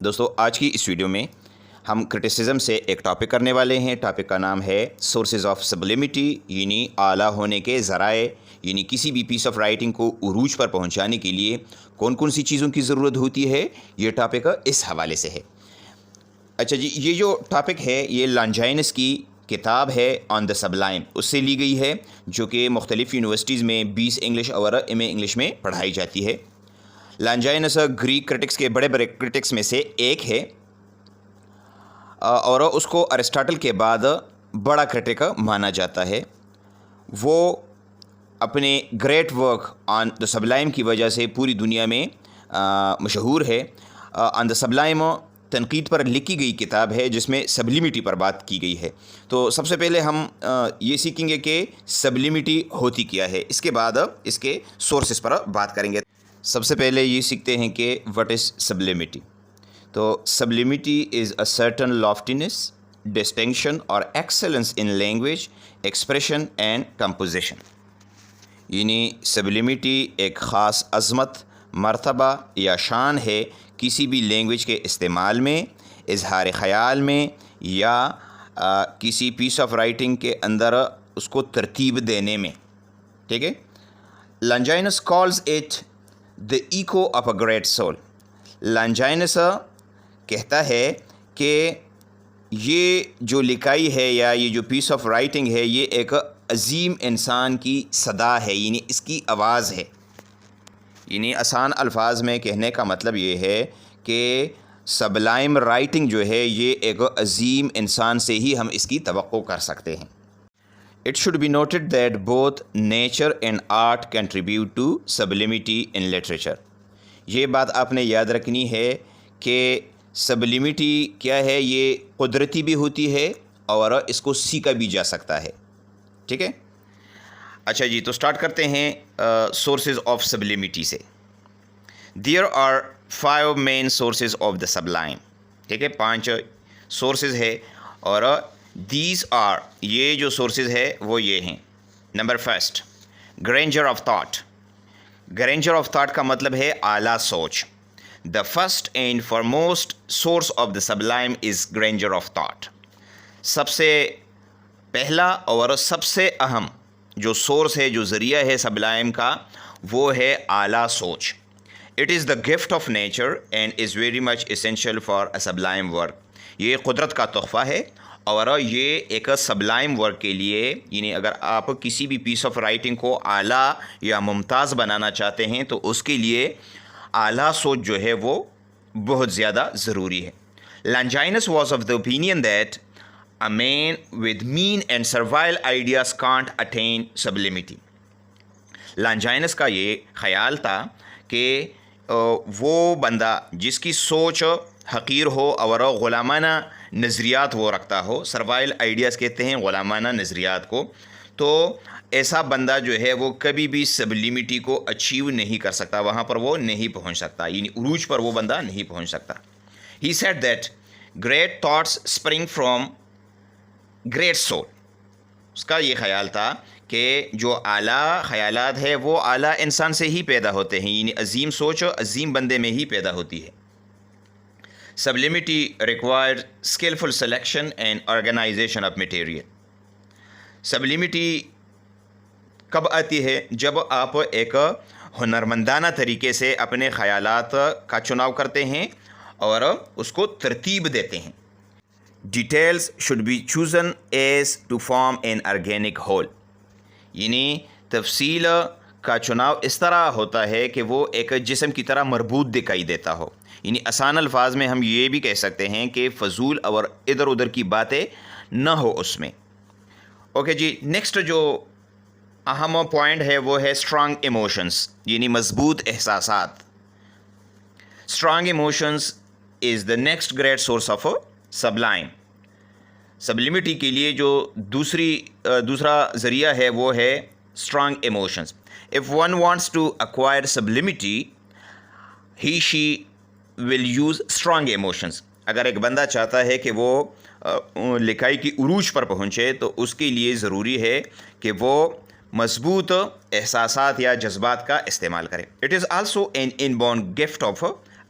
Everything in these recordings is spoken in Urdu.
دوستو آج کی اس ویڈیو میں ہم کرٹیسزم سے ایک ٹاپک کرنے والے ہیں۔ ٹاپک کا نام ہے سورسز آف سبلیمٹی، یعنی اعلیٰ ہونے کے ذرائع، یعنی کسی بھی پیس آف رائٹنگ کو عروج پر پہنچانے کے لیے کون کون سی چیزوں کی ضرورت ہوتی ہے۔ یہ ٹاپک اس حوالے سے ہے۔ اچھا جی، یہ جو ٹاپک ہے یہ لانجائنس کی کتاب ہے آن دا سبلائم، اس سے لی گئی ہے، جو کہ مختلف یونیورسٹیز میں BS انگلش اور MA انگلش میں پڑھائی جاتی ہے۔ لانجائنس گریک کرٹکس کے بڑے بڑے کرٹکس میں سے ایک ہے، اور اس کو ارسطاٹل کے بعد بڑا کرٹک مانا جاتا ہے۔ وہ اپنے گریٹ ورک آن دا سبلائم کی وجہ سے پوری دنیا میں مشہور ہے۔ آن دا سبلائم تنقید پر لکھی گئی کتاب ہے جس میں سبلیمٹی پر بات کی گئی ہے۔ تو سب سے پہلے ہم یہ سیکھیں گے کہ سبلیمٹی ہوتی کیا ہے، اس کے بعد اس کے سورسز پر بات کریں گے۔ سب سے پہلے یہ سیکھتے ہیں کہ وٹ از سبلیمٹی۔ تو sublimity is a certain loftiness, distinction اور excellence in language expression and composition, یعنی سبلیمٹی ایک خاص عظمت، مرتبہ یا شان ہے کسی بھی لینگویج کے استعمال میں، اظہار خیال میں، یا کسی پیس آف رائٹنگ کے اندر اس کو ترتیب دینے میں۔ ٹھیک ہے۔ Longinus calls it the echo of a great soul. Longinus کہتا ہے کہ یہ جو لکھائی ہے یا یہ جو پیس آف رائٹنگ ہے یہ ایک عظیم انسان کی صدا ہے، یعنی اس کی آواز ہے۔ یعنی آسان الفاظ میں کہنے کا مطلب یہ ہے کہ سبلائم رائٹنگ جو ہے یہ ایک عظیم انسان سے ہی ہم اس کی توقع کر سکتے ہیں۔ It should be noted that both nature and art contribute to sublimity in literature۔ یہ بات آپ نے یاد رکھنی ہے کہ سبلیمٹی کیا ہے، یہ قدرتی بھی ہوتی ہے اور اس کو سیکھا بھی جا سکتا ہے۔ ٹھیک ہے۔ اچھا جی، تو سٹارٹ کرتے ہیں سورسز آف سبلیمٹی سے۔ There are 5 main sources of the sublime۔ ٹھیک ہے، 5 سورسز ہے، اور دیز آر، یہ جو سورسز ہے وہ یہ ہیں۔ Number first, grandeur of thought. Grandeur of thought کا مطلب ہے اعلیٰ سوچ۔ The first and foremost source of the sublime is grandeur of thought. سب سے پہلا اور سب سے اہم جو سورس ہے، جو ذریعہ ہے سبلائم کا، وہ ہے اعلیٰ سوچ۔ It is the gift of nature and is very much essential for a سبلائم work. یہ قدرت کا تحفہ ہے، اور یہ ایک سبلائم ورک کے لیے، یعنی اگر آپ کسی بھی پیس آف رائٹنگ کو اعلیٰ یا ممتاز بنانا چاہتے ہیں تو اس کے لیے اعلیٰ سوچ جو ہے وہ بہت زیادہ ضروری ہے۔ Longinus was of the opinion that a man with mean and servile ideas can't attain sublimity. Longinus کا یہ خیال تھا کہ وہ بندہ جس کی سوچ حقیر ہو اور غلامانہ نظریات وہ رکھتا ہو، سروائل آئیڈیاز کہتے ہیں غلامانہ نظریات کو، تو ایسا بندہ جو ہے وہ کبھی بھی سبلیمٹی کو اچیو نہیں کر سکتا، وہاں پر وہ نہیں پہنچ سکتا، یعنی عروج پر وہ بندہ نہیں پہنچ سکتا۔ He said that great thoughts spring from great soul. اس کا یہ خیال تھا کہ جو اعلیٰ خیالات ہے وہ اعلیٰ انسان سے ہی پیدا ہوتے ہیں، یعنی عظیم سوچ عظیم بندے میں ہی پیدا ہوتی ہے۔ Sublimity requires skillful selection and organization of material۔ Sublimity کب آتی ہے؟ جب آپ ایک ہنرمندانہ طریقے سے اپنے خیالات کا چناؤ کرتے ہیں اور اس کو ترتیب دیتے ہیں۔ Details should be chosen as to form an organic whole۔ یعنی تفصیل کا چناؤ اس طرح ہوتا ہے کہ وہ ایک جسم کی طرح مربوط دکھائی دیتا ہو۔ یعنی آسان الفاظ میں ہم یہ بھی کہہ سکتے ہیں کہ فضول اور ادھر ادھر کی باتیں نہ ہو اس میں۔ اوکے جی، نیکسٹ جو اہم پوائنٹ ہے وہ ہے اسٹرانگ ایموشنز، یعنی مضبوط احساسات۔ Strong emotions is the next great source of sublime. Sublimity کے لیے جو دوسرا ذریعہ ہے وہ ہے strong emotions. If one wants to acquire sublimity, he she will use strong emotions۔ اگر ایک بندہ چاہتا ہے کہ وہ لکھائی کی عروج پر پہنچے تو اس کے لیے ضروری ہے کہ وہ مضبوط احساسات یا جذبات کا استعمال کرے۔ It is also an inborn gift of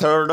3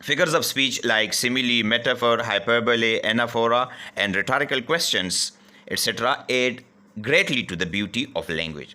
Figures of speech like simile, metaphor, hyperbole, anaphora, and rhetorical questions, etc. aid greatly to the beauty of language.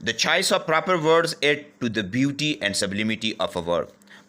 The choice of proper words add to the beauty and sublimity of a work.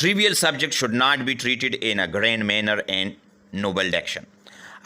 Trivial subject should not be treated in a grand manner and noble diction.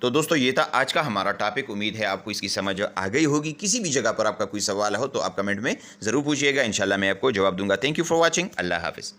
تو دوستو یہ تھا آج کا ہمارا ٹاپک. امید ہے آپ کو اس کی سمجھ آ گئی ہوگی. کسی بھی جگہ پر آپ کا کوئی سوال ہو تو آپ کمنٹ میں ضرور پوچھیے گا, انشاءاللہ میں آپ کو جواب دوں گا. Thank you for watching. اللہ حافظ.